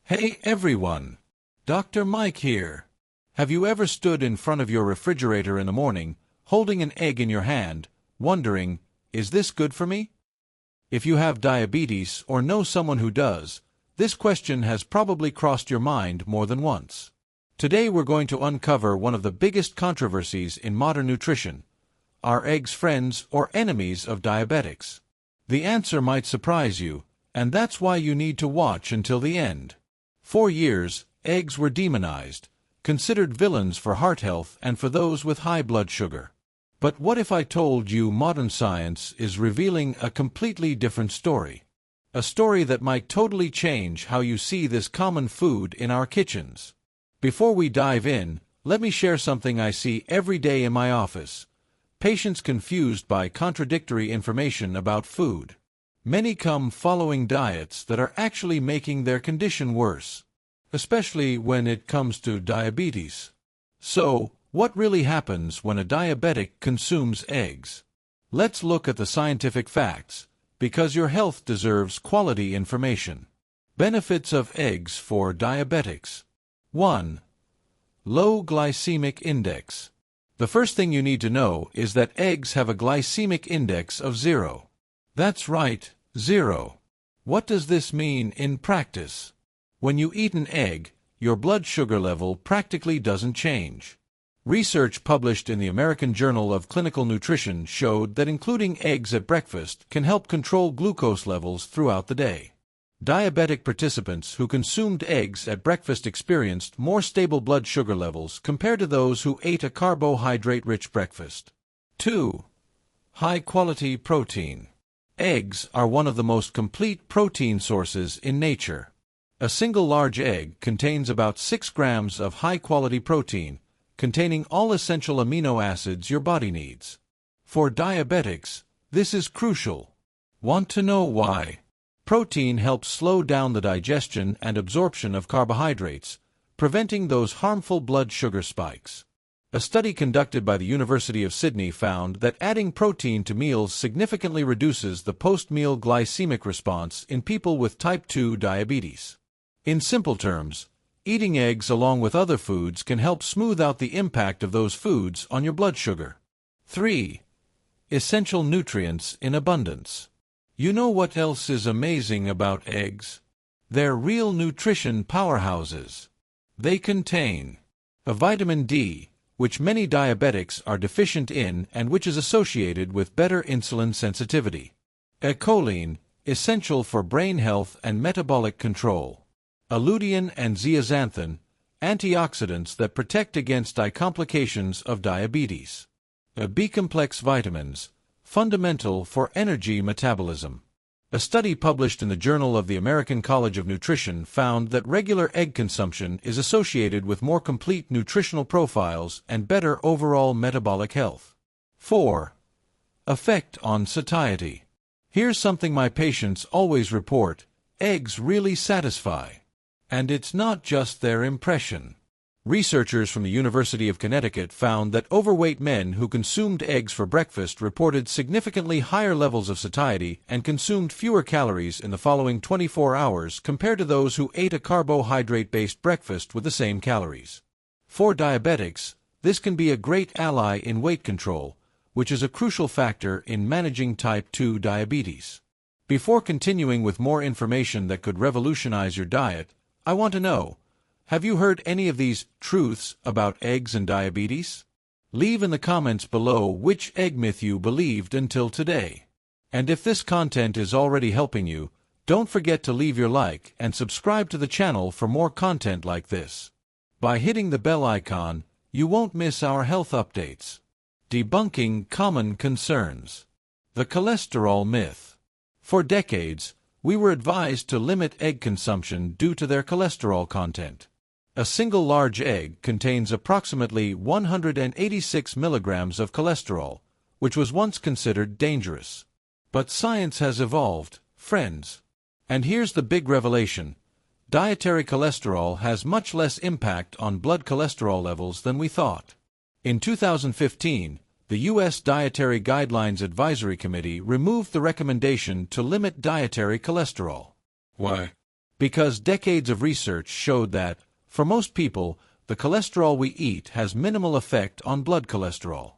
Hey everyone! Dr. Mike here. Have you ever stood in front of your refrigerator in the morning, holding an egg in your hand, wondering, is this good for me? If you have diabetes or know someone who does, this question has probably crossed your mind more than once. Today we're going to uncover one of the biggest controversies in modern nutrition. Are eggs friends or enemies of diabetics? The answer might surprise you, and that's why you need to watch until the end. For years, eggs were demonized, considered villains for heart health and for those with high blood sugar. But what if I told you modern science is revealing a completely different story? A story that might totally change how you see this common food in our kitchens. Before we dive in, let me share something I see every day in my office. Patients confused by contradictory information about food. Many come following diets that are actually making their condition worse, especially when it comes to diabetes. So, what really happens when a diabetic consumes eggs? Let's look at the scientific facts, because your health deserves quality information. Benefits of eggs for diabetics. 1. Low glycemic index. The first thing you need to know is that eggs have a glycemic index of 0. That's right, 0. What does this mean in practice? When you eat an egg, your blood sugar level practically doesn't change. Research published in the American Journal of Clinical Nutrition showed that including eggs at breakfast can help control glucose levels throughout the day. Diabetic participants who consumed eggs at breakfast experienced more stable blood sugar levels compared to those who ate a carbohydrate-rich breakfast. 2. High-quality protein. Eggs are one of the most complete protein sources in nature. A single large egg contains about 6 grams of high-quality protein, containing all essential amino acids your body needs. For diabetics, this is crucial. Want to know why? Protein helps slow down the digestion and absorption of carbohydrates, preventing those harmful blood sugar spikes. A study conducted by the University of Sydney found that adding protein to meals significantly reduces the post-meal glycemic response in people with type 2 diabetes. In simple terms, eating eggs along with other foods can help smooth out the impact of those foods on your blood sugar. 3. Essential nutrients in abundance. You know what else is amazing about eggs? They're real nutrition powerhouses. They contain a vitamin D, which many diabetics are deficient in and which is associated with better insulin sensitivity. A choline, essential for brain health and metabolic control. A lutein and zeaxanthin, antioxidants that protect against complications of diabetes. A B-complex vitamins, fundamental for energy metabolism. A study published in the Journal of the American College of Nutrition found that regular egg consumption is associated with more complete nutritional profiles and better overall metabolic health. 4. Effect on satiety. Here's something my patients always report: eggs really satisfy. And it's not just their impression. Researchers from the University of Connecticut found that overweight men who consumed eggs for breakfast reported significantly higher levels of satiety and consumed fewer calories in the following 24 hours compared to those who ate a carbohydrate-based breakfast with the same calories. For diabetics, this can be a great ally in weight control, which is a crucial factor in managing type 2 diabetes. Before continuing with more information that could revolutionize your diet, I want to know, have you heard any of these truths about eggs and diabetes? Leave in the comments below which egg myth you believed until today. And if this content is already helping you, don't forget to leave your like and subscribe to the channel for more content like this. By hitting the bell icon, you won't miss our health updates. Debunking common concerns. The cholesterol myth. For decades, we were advised to limit egg consumption due to their cholesterol content. A single large egg contains approximately 186 milligrams of cholesterol, which was once considered dangerous. But science has evolved, friends. And here's the big revelation: dietary cholesterol has much less impact on blood cholesterol levels than we thought. In 2015, the U.S. Dietary Guidelines Advisory Committee removed the recommendation to limit dietary cholesterol. Why? Because decades of research showed that, for most people, the cholesterol we eat has minimal effect on blood cholesterol.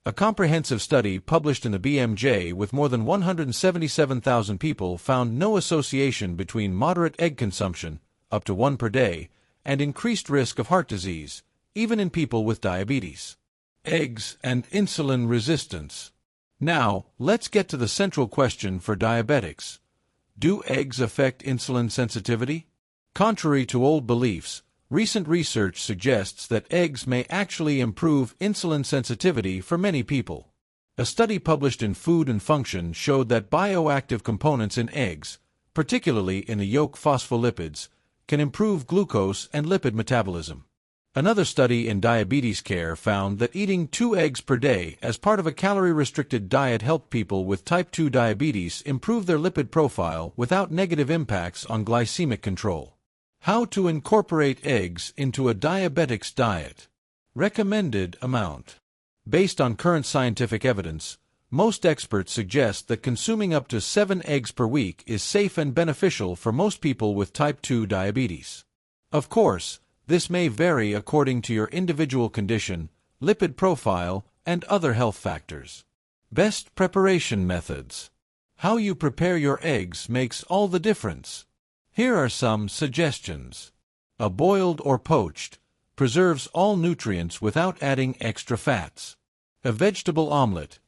A comprehensive study published in the BMJ with more than 177,000 people found no association between moderate egg consumption, up to 1 per day, and increased risk of heart disease, even in people with diabetes. Eggs and insulin resistance. Now, let's get to the central question for diabetics. Do eggs affect insulin sensitivity? Contrary to old beliefs, recent research suggests that eggs may actually improve insulin sensitivity for many people. A study published in Food and Function showed that bioactive components in eggs, particularly in the yolk phospholipids, can improve glucose and lipid metabolism. Another study in diabetes care found that eating 2 eggs per day as part of a calorie-restricted diet helped people with type 2 diabetes improve their lipid profile without negative impacts on glycemic control. How to incorporate eggs into a diabetic's diet. Recommended amount. Based on current scientific evidence, most experts suggest that consuming up to 7 eggs per week is safe and beneficial for most people with type 2 diabetes. Of course, this may vary according to your individual condition, lipid profile, and other health factors. Best preparation methods. How you prepare your eggs makes all the difference. Here are some suggestions. A boiled or poached preserves all nutrients without adding extra fats. A vegetable omelet.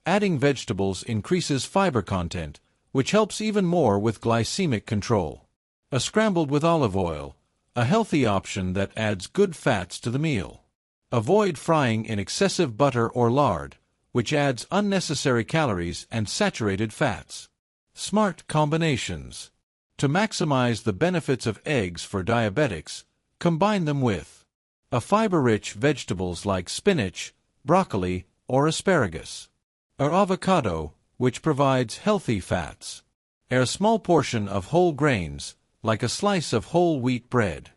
Adding vegetables increases fiber content, which helps even more with glycemic control. A scrambled with olive oil. A healthy option that adds good fats to the meal. Avoid frying in excessive butter or lard, which adds unnecessary calories and saturated fats. Smart combinations. To maximize the benefits of eggs for diabetics, combine them with a fiber-rich vegetables like spinach, broccoli, or asparagus. Or avocado, which provides healthy fats. A small portion of whole grains, like a slice of whole wheat bread.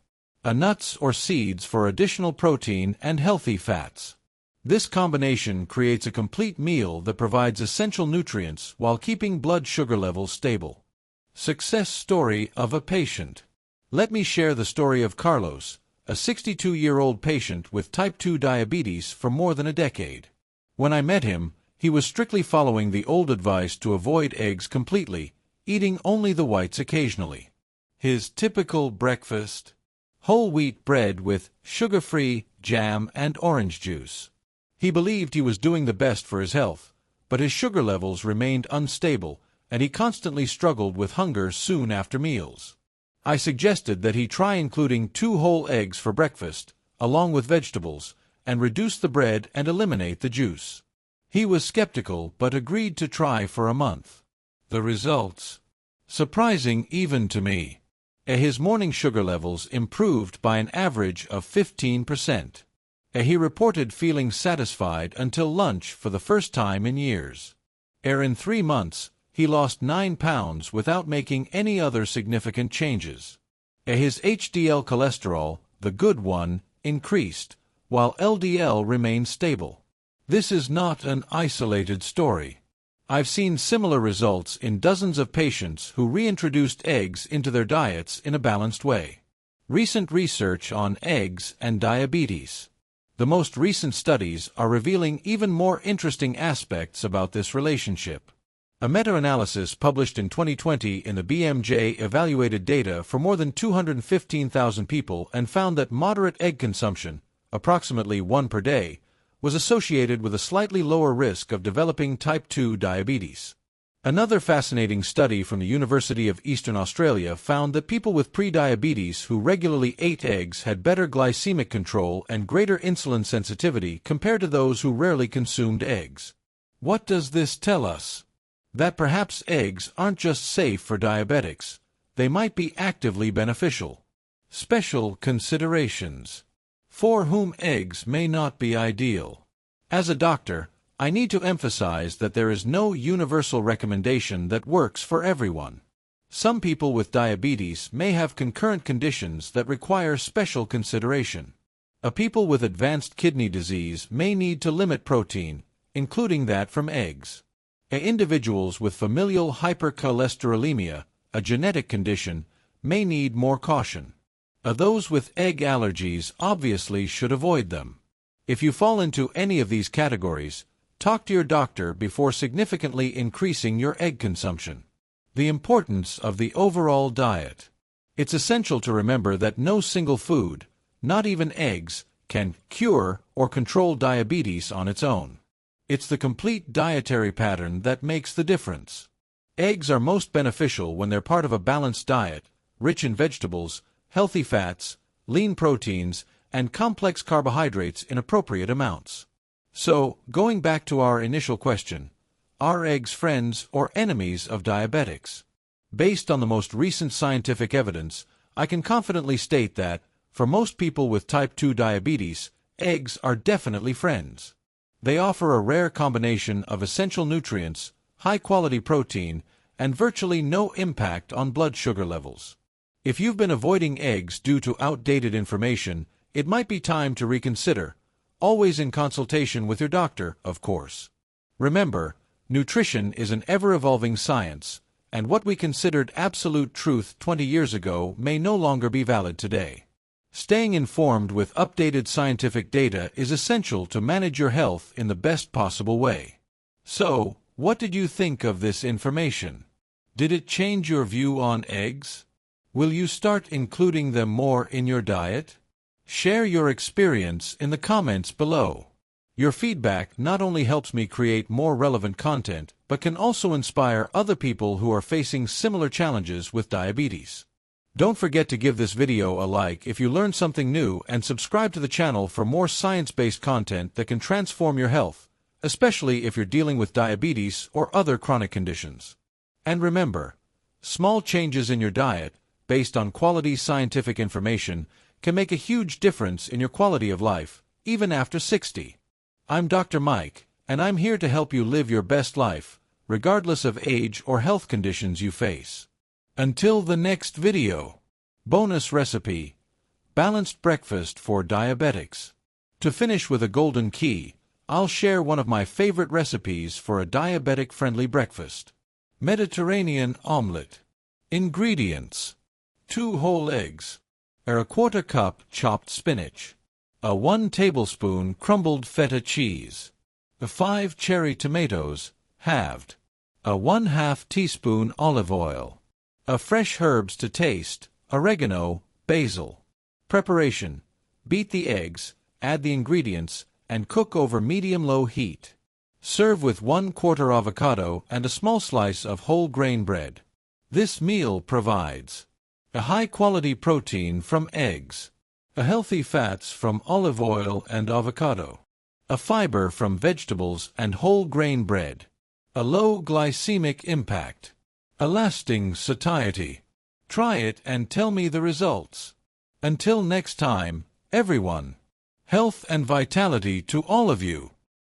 A nuts or seeds for additional protein and healthy fats. This combination creates a complete meal that provides essential nutrients while keeping blood sugar levels stable. Success story of a patient. Let me share the story of Carlos, a 62-year-old patient with type 2 diabetes for more than a decade. When I met him, he was strictly following the old advice to avoid eggs completely, eating only the whites occasionally. His typical breakfast: whole wheat bread with sugar-free jam and orange juice. He believed he was doing the best for his health, but his sugar levels remained unstable, and he constantly struggled with hunger soon after meals. I suggested that he try including 2 whole eggs for breakfast, along with vegetables, and reduce the bread and eliminate the juice. He was skeptical but agreed to try for a month. The results? Surprising even to me. His morning sugar levels improved by an average of 15%. He reported feeling satisfied until lunch for the first time in years. In 3 months, he lost 9 pounds without making any other significant changes. His HDL cholesterol, the good one, increased, while LDL remained stable. This is not an isolated story. I've seen similar results in dozens of patients who reintroduced eggs into their diets in a balanced way. Recent research on eggs and diabetes. The most recent studies are revealing even more interesting aspects about this relationship. A meta-analysis published in 2020 in the BMJ evaluated data for more than 215,000 people and found that moderate egg consumption, approximately 1 per day, was associated with a slightly lower risk of developing type 2 diabetes. Another fascinating study from the University of Eastern Australia found that people with prediabetes who regularly ate eggs had better glycemic control and greater insulin sensitivity compared to those who rarely consumed eggs. What does this tell us? That perhaps eggs aren't just safe for diabetics, they might be actively beneficial. Special considerations. For whom eggs may not be ideal. As a doctor, I need to emphasize that there is no universal recommendation that works for everyone. Some people with diabetes may have concurrent conditions that require special consideration. People with advanced kidney disease may need to limit protein, including that from eggs. Individuals with familial hypercholesterolemia, a genetic condition, may need more caution. Those with egg allergies obviously should avoid them. If you fall into any of these categories, talk to your doctor before significantly increasing your egg consumption. The importance of the overall diet. It's essential to remember that no single food, not even eggs, can cure or control diabetes on its own. It's the complete dietary pattern that makes the difference. Eggs are most beneficial when they're part of a balanced diet, rich in vegetables, healthy fats, lean proteins, and complex carbohydrates in appropriate amounts. So, going back to our initial question, are eggs friends or enemies of diabetics? Based on the most recent scientific evidence, I can confidently state that, for most people with type 2 diabetes, eggs are definitely friends. They offer a rare combination of essential nutrients, high-quality protein, and virtually no impact on blood sugar levels. If you've been avoiding eggs due to outdated information, it might be time to reconsider, always in consultation with your doctor, of course. Remember, nutrition is an ever-evolving science, and what we considered absolute truth 20 years ago may no longer be valid today. Staying informed with updated scientific data is essential to manage your health in the best possible way. So, what did you think of this information? Did it change your view on eggs? Will you start including them more in your diet? Share your experience in the comments below. Your feedback not only helps me create more relevant content, but can also inspire other people who are facing similar challenges with diabetes. Don't forget to give this video a like if you learned something new and subscribe to the channel for more science-based content that can transform your health, especially if you're dealing with diabetes or other chronic conditions. And remember, small changes in your diet, based on quality scientific information, can make a huge difference in your quality of life, even after 60. I'm Dr. Mike, and I'm here to help you live your best life, regardless of age or health conditions you face. Until the next video. Bonus recipe: balanced breakfast for diabetics. To finish with a golden key, I'll share one of my favorite recipes for a diabetic-friendly breakfast. Mediterranean omelette. Ingredients: 2 whole eggs, a 1/4 cup chopped spinach, a 1 tablespoon crumbled feta cheese, 5 cherry tomatoes, halved, a 1/2 teaspoon olive oil, fresh herbs to taste, oregano, basil. Preparation: beat the eggs, add the ingredients, and cook over medium-low heat. Serve with 1/4 avocado and a small slice of whole grain bread. This meal provides a high-quality protein from eggs, a healthy fats from olive oil and avocado, a fiber from vegetables and whole grain bread, a low glycemic impact, a lasting satiety. Try it and tell me the results. Until next time, everyone, health and vitality to all of you.